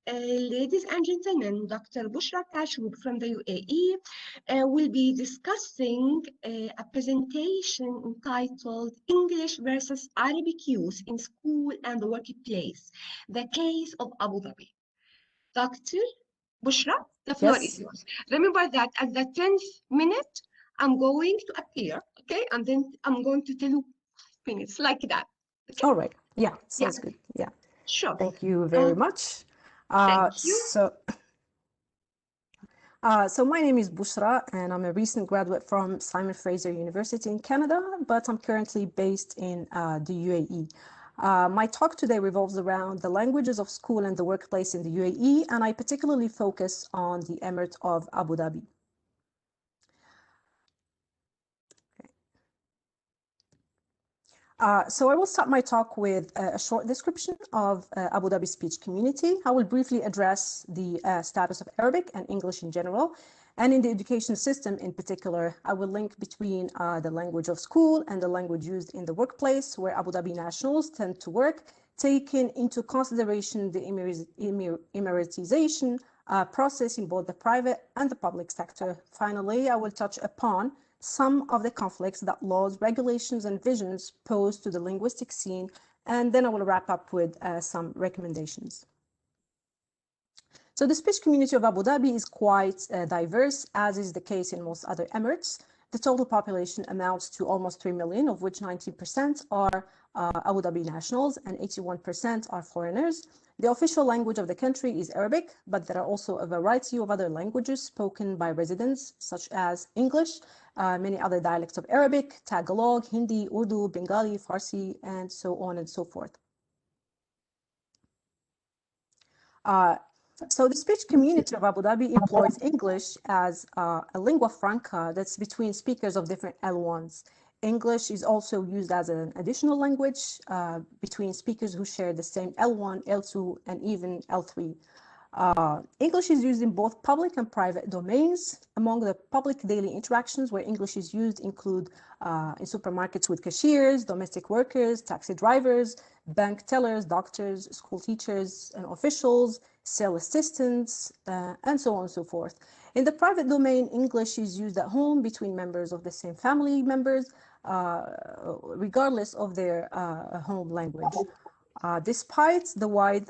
Ladies and gentlemen, Dr. Bouchra Kachoub from the UAE will be discussing a presentation entitled English versus Arabic Use in School and the Workplace, the Case of Abu Dhabi. Dr. Bouchra, the floor is Yes. yours. Remember that at the 10th minute, I'm going to appear, okay? And then I'm going to tell you minutes like that. Okay? All right. Yeah, Yeah, sounds good. Yeah. sure. Thank you very much. Thank you. So my name is Bouchra, and I'm a recent graduate from Simon Fraser University in Canada, but I'm currently based in the UAE. My talk today revolves around the languages of school and the workplace in the UAE, and I particularly focus on the Emirate of Abu Dhabi. So I will start my talk with a short description of Abu Dhabi speech community. I will briefly address the status of Arabic and English in general, and in the education system in particular. I will link between the language of school and the language used in the workplace where Abu Dhabi nationals tend to work, taking into consideration the Emiratization process in both the private and the public sector. Finally, I will touch upon some of the conflicts that laws, regulations, and visions pose to the linguistic scene, and then I will wrap up with some recommendations. So the speech community of Abu Dhabi is quite diverse, as is the case in most other emirates. The total population amounts to almost 3 million, of which 90% are Abu Dhabi nationals and 81% are foreigners. The official language of the country is Arabic, but there are also a variety of other languages spoken by residents, such as English, many other dialects of Arabic, Tagalog, Hindi, Urdu, Bengali, Farsi, and so on and so forth. So the speech community of Abu Dhabi employs English as a lingua franca that's between speakers of different L1s. English is also used as an additional language between speakers who share the same L1, L2, and even L3. English is used in both public and private domains. Among the public daily interactions where English is used include in supermarkets with cashiers, domestic workers, taxi drivers, bank tellers, doctors, school teachers and officials, sales assistants, and so on and so forth. In the private domain, English is used at home between members of the same family members, regardless of their home language. Despite the wide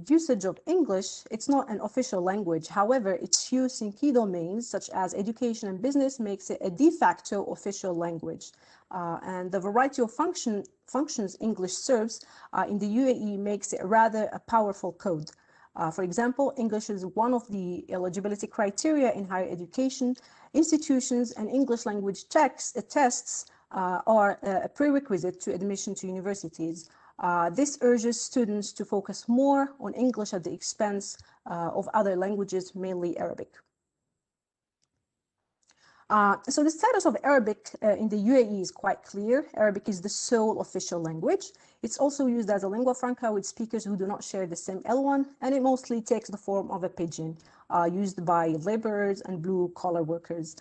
usage of English, it's not an official language. However, its use in key domains such as education and business makes it a de facto official language. And the variety of functions English serves in the UAE makes it rather a powerful code. For example, English is one of the eligibility criteria in higher education institutions, and English language tests are a prerequisite to admission to universities. This urges students to focus more on English at the expense of other languages, mainly Arabic. So the status of Arabic in the UAE is quite clear. Arabic is the sole official language. It's also used as a lingua franca with speakers who do not share the same L1, and it mostly takes the form of a pidgin used by laborers and blue-collar workers.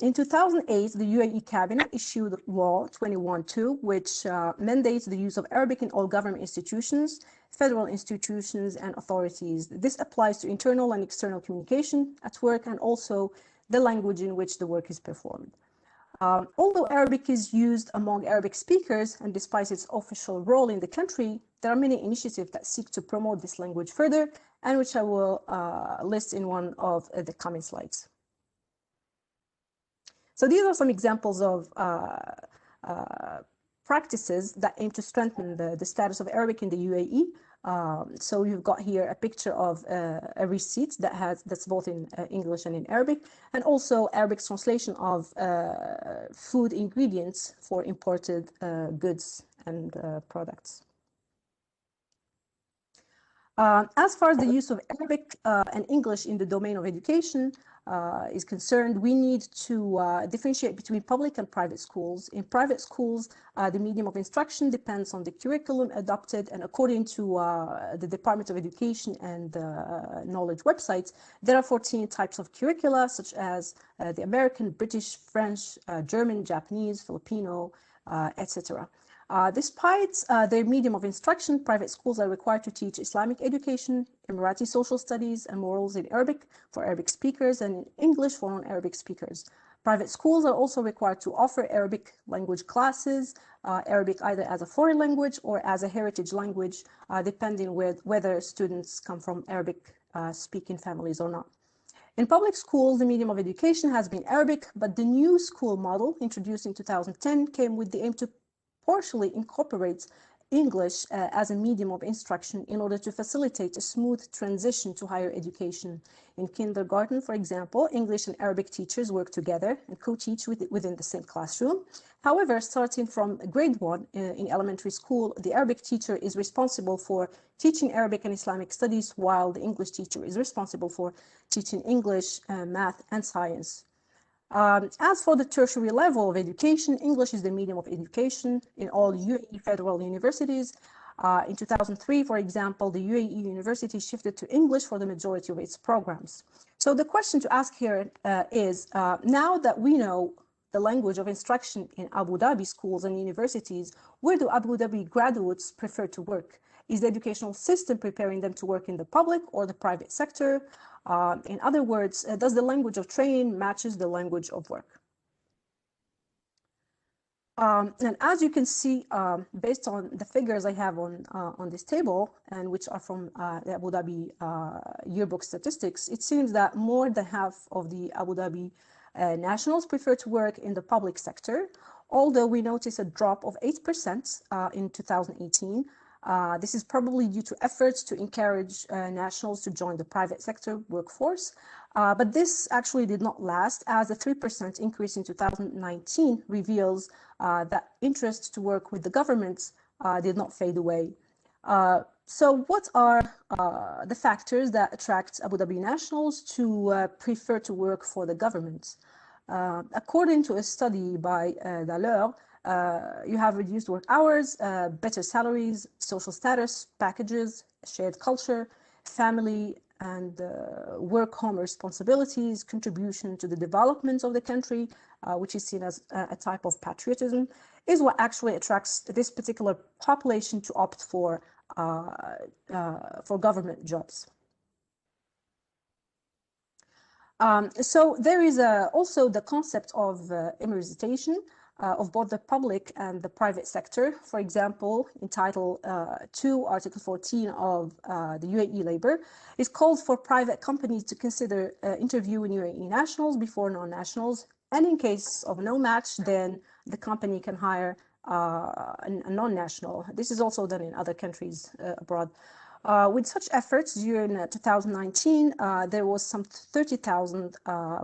In 2008, the UAE cabinet issued Law 21-2, which mandates the use of Arabic in all government institutions, federal institutions, and authorities. This applies to internal and external communication at work and also the language in which the work is performed. Although Arabic is used among Arabic speakers, and despite its official role in the country, there are many initiatives that seek to promote this language further, and which I will list in one of the coming slides. So these are some examples of practices that aim to strengthen the status of Arabic in the UAE. So you've got here a picture of a receipt that's both in English and in Arabic, and also Arabic's translation of food ingredients for imported goods and products. As far as the use of Arabic and English in the domain of education is concerned, we need to differentiate between public and private schools. In private schools, the medium of instruction depends on the curriculum adopted, and according to the Department of Education and Knowledge websites, there are 14 types of curricula, such as the American, British, French, German, Japanese, Filipino, etc. Despite their medium of instruction, private schools are required to teach Islamic education, Emirati social studies, and morals in Arabic for Arabic speakers and in English for non-Arabic speakers. Private schools are also required to offer Arabic language classes, Arabic either as a foreign language or as a heritage language, depending whether students come from Arabic speaking families or not. In public schools, the medium of education has been Arabic, but the new school model introduced in 2010 came with the aim to partially incorporate English as a medium of instruction in order to facilitate a smooth transition to higher education. In kindergarten, for example, English and Arabic teachers work together and co-teach within the same classroom. However, starting from grade 1 in elementary school, the Arabic teacher is responsible for teaching Arabic and Islamic studies, while the English teacher is responsible for teaching English, math, and science. As for the tertiary level of education, English is the medium of education in all UAE federal universities. In 2003, for example, the UAE university shifted to English for the majority of its programs. So the question to ask here is, now that we know the language of instruction in Abu Dhabi schools and universities, where do Abu Dhabi graduates prefer to work? Is the educational system preparing them to work in the public or the private sector? In other words, does the language of training matches the language of work? And as you can see, based on the figures I have on this table, and which are from the Abu Dhabi yearbook statistics, it seems that more than half of the Abu Dhabi nationals prefer to work in the public sector, although we notice a drop of 8% in 2018. This is probably due to efforts to encourage nationals to join the private sector workforce. But this actually did not last, as a 3% increase in 2019 reveals that interest to work with the government did not fade away. So what are the factors that attract Abu Dhabi nationals to prefer to work for the government? According to a study by Daler, you have reduced work hours, better salaries, social status, packages, shared culture, family and work-home responsibilities, contribution to the development of the country, which is seen as a type of patriotism, is what actually attracts this particular population to opt for government jobs. So there is also the concept of Emiratization of both the public and the private sector. For example, in Title 2, Article 14 of the UAE Labour, is called for private companies to consider interviewing UAE nationals before non-nationals, and in case of no match, then the company can hire a non-national. This is also done in other countries abroad. With such efforts, during 2019, there was some 30,000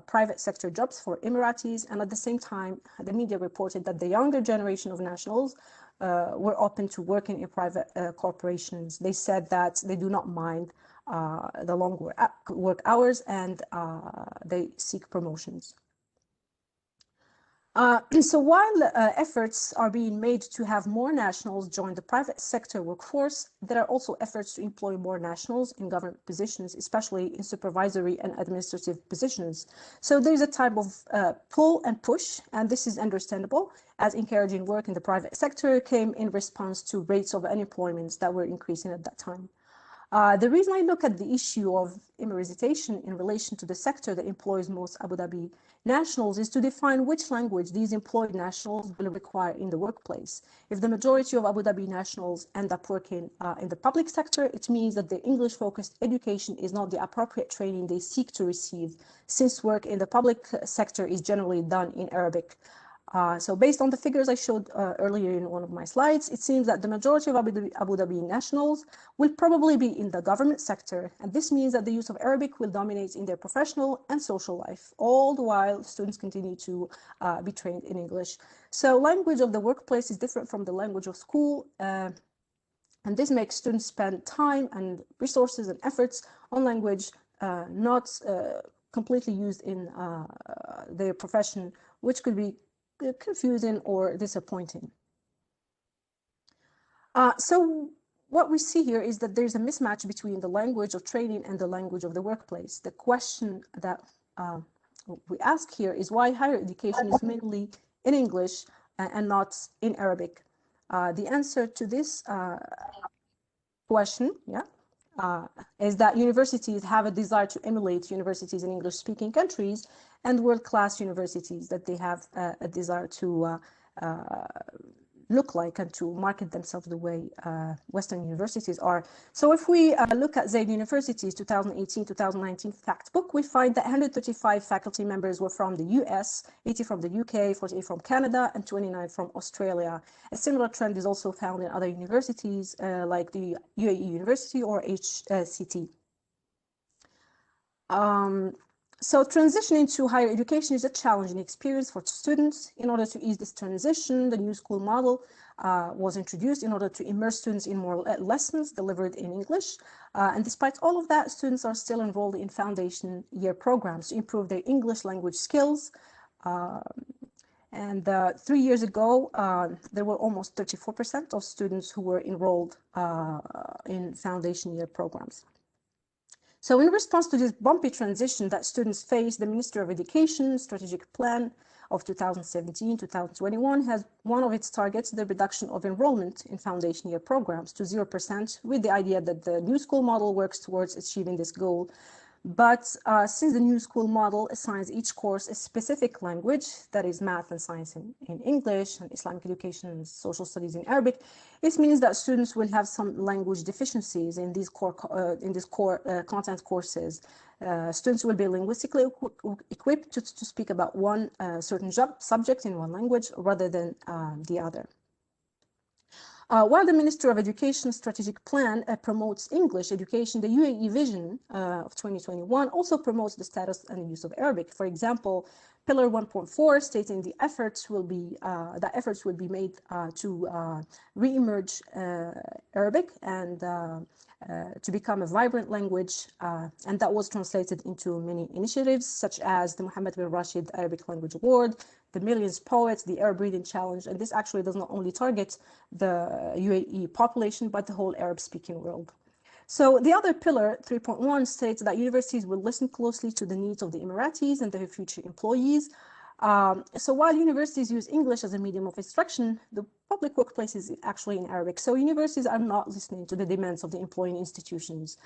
private sector jobs for Emiratis, and at the same time, the media reported that the younger generation of nationals were open to working in private corporations. They said that they do not mind the long work hours, and they seek promotions. So while efforts are being made to have more nationals join the private sector workforce, there are also efforts to employ more nationals in government positions, especially in supervisory and administrative positions. So there's a type of pull and push, and this is understandable, as encouraging work in the private sector came in response to rates of unemployment that were increasing at that time. The reason I look at the issue of Emiratization in relation to the sector that employs most Abu Dhabi nationals is to define which language these employed nationals will require in the workplace. If the majority of Abu Dhabi nationals end up working in the public sector, it means that the English-focused education is not the appropriate training they seek to receive, since work in the public sector is generally done in Arabic. So based on the figures I showed earlier in one of my slides, it seems that the majority of Abu Dhabi nationals will probably be in the government sector, and this means that the use of Arabic will dominate in their professional and social life, all the while students continue to be trained in English. So language of the workplace is different from the language of school, and this makes students spend time and resources and efforts on language not completely used in their profession, which could be confusing or disappointing. So what we see here is that there's a mismatch between the language of training and the language of the workplace. The question that we ask here is why higher education is mainly in English and not in Arabic. The answer to this question, is that universities have a desire to emulate universities in English-speaking countries and world-class universities, that they have a desire to look like and to market themselves the way Western universities are. So if we look at Zaid University's 2018-2019 fact book, we find that 135 faculty members were from the US, 80 from the UK, 48 from Canada, and 29 from Australia. A similar trend is also found in other universities like the UAE University or HCT. So transitioning to higher education is a challenging experience for students. In order to ease this transition, the new school model was introduced in order to immerse students in more lessons delivered in English. And despite all of that, students are still enrolled in foundation year programs to improve their English language skills. And 3 years ago, there were almost 34% of students who were enrolled in foundation year programs. So in response to this bumpy transition that students face, the Ministry of Education strategic plan of 2017-2021 has one of its targets the reduction of enrollment in foundation year programs to 0%, with the idea that the new school model works towards achieving this goal. But since the new school model assigns each course a specific language, that is math and science in English, and Islamic education and social studies in Arabic, it means that students will have some language deficiencies in these core content courses. Students will be linguistically equipped to speak about one certain subject in one language rather than the other. While the Ministry of Education strategic plan promotes English education, the UAE Vision of 2021 also promotes the status and the use of Arabic. For example, Pillar 1.4 stating the efforts will be made to re-emerge Arabic and to become a vibrant language, and that was translated into many initiatives such as the Mohammed bin Rashid Arabic Language Award, the Millions Poets, the Arab Reading Challenge, and this actually does not only target the UAE population, but the whole Arab-speaking world. So the other pillar, 3.1, states that universities will listen closely to the needs of the Emiratis and their future employees. So while universities use English as a medium of instruction, the public workplace is actually in Arabic. So universities are not listening to the demands of the employing institutions.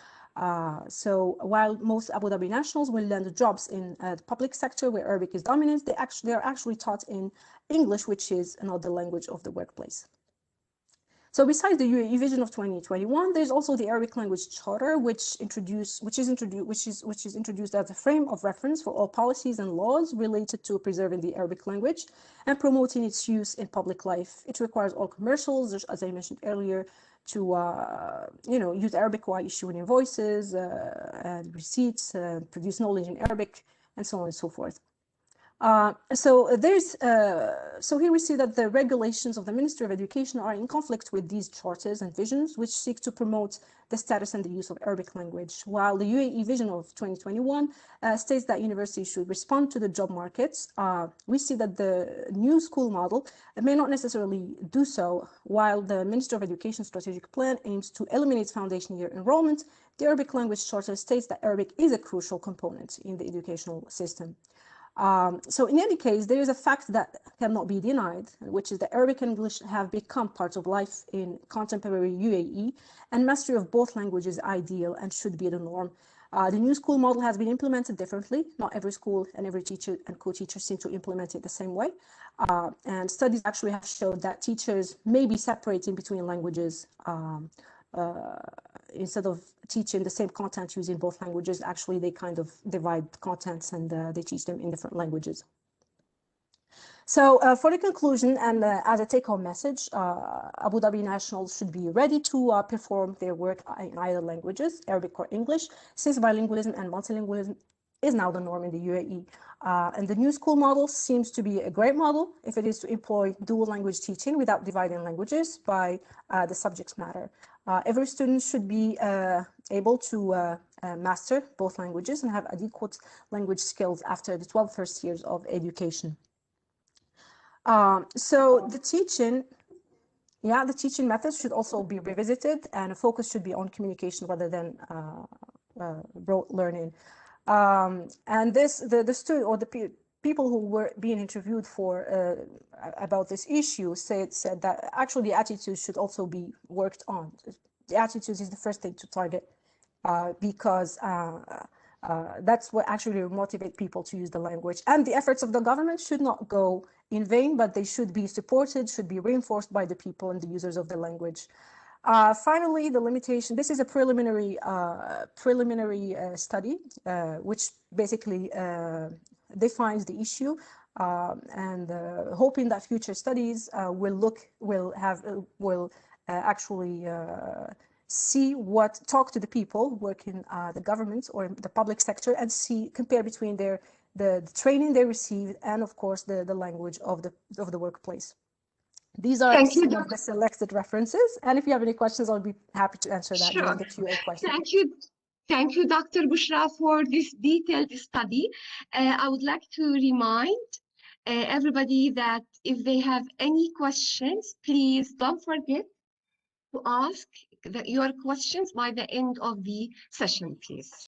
So while most Abu Dhabi nationals will land jobs in the public sector where Arabic is dominant, they are actually taught in English, which is another language of the workplace. So besides the UAE Vision of 2021, there's also the Arabic Language Charter, which is introduced as a frame of reference for all policies and laws related to preserving the Arabic language and promoting its use in public life. It requires all commercials, as I mentioned earlier, to use Arabic while issuing invoices and receipts, produce knowledge in Arabic, and so on and so forth. So here we see that the regulations of the Ministry of Education are in conflict with these charters and visions, which seek to promote the status and the use of Arabic language, while the UAE Vision of 2021 states that universities should respond to the job markets. We see that the new school model may not necessarily do so. While the Ministry of Education strategic plan aims to eliminate foundation year enrollment, the Arabic Language Charter states that Arabic is a crucial component in the educational system. So in any case, there is a fact that cannot be denied, which is that Arabic and English have become parts of life in contemporary UAE, and mastery of both languages is ideal and should be the norm. The new school model has been implemented differently. Not every school and every teacher and co-teacher seem to implement it the same way. And studies actually have showed that teachers may be separating between languages instead of teaching the same content using both languages. Actually, they kind of divide contents and they teach them in different languages. So for the conclusion and as a take-home message, Abu Dhabi nationals should be ready to perform their work in either languages, Arabic or English, since bilingualism and multilingualism is now the norm in the UAE. And the new school model seems to be a great model if it is to employ dual language teaching without dividing languages by the subject matter. Every student should be able to master both languages and have adequate language skills after the 12 first years of education. So the teaching methods should also be revisited, and a focus should be on communication rather than rote learning. And this, the student or the people who were being interviewed for about this issue said that actually attitudes should also be worked on. The attitudes is the first thing to target because that's what actually will motivate people to use the language. And the efforts of the government should not go in vain, but they should be supported, should be reinforced by the people and the users of the language. Finally, the limitation. This is a preliminary study, which basically defines the issue, and hoping that future studies will actually talk to the people working the government or the public sector and compare between the training they received and, of course, the language of the workplace. These are some of the selected references, and if you have any questions, I'll be happy to answer that during the Q&A question. Thank you, Dr. Bouchra, for this detailed study. I would like to remind everybody that if they have any questions, please don't forget to ask your questions by the end of the session, please.